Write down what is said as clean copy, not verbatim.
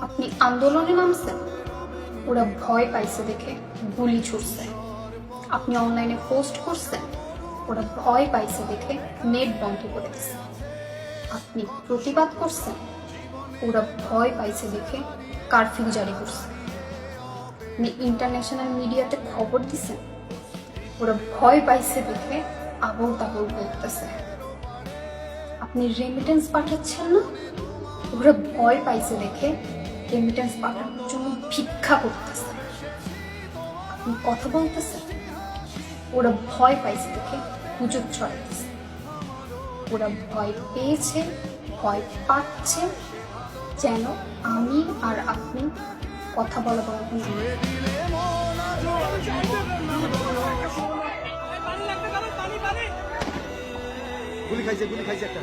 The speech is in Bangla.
আপনি আন্দোলনে নামছেন, ওরা ভয় পাইছে দেখে গুলি ছুটছে। আপনি অনলাইনে পোস্ট করছেন, ওরা ভয় পাইছে দেখে নেট বন্ধ করে দিচ্ছে। আপনি প্রতিবাদ করছেন, ওরা ভয় পাইছে দেখে কারফিউ জারি করছে। আপনি ইন্টারন্যাশনাল মিডিয়াতে খবর দিছেন, ওরা ভয় পাইছে দেখে আবল তাবল বলতেছে। আপনি রেমিটেন্স পাঠাচ্ছেন না, ওরা ভয় পাইছে দেখে রেমিটেন্স পাঠানোর জন্য ভিক্ষা করতেছে। আপনি কথা বলতেছেন, ওরা ভয় পাইছে দেখে গুজব ছড়াইতেছে। ওরা ভয় পেয়েছে, ভয় পাচ্ছে যেন আমি আর আপনি কথা বলা বন্ধ না করি। গুলি খাইছে একটা।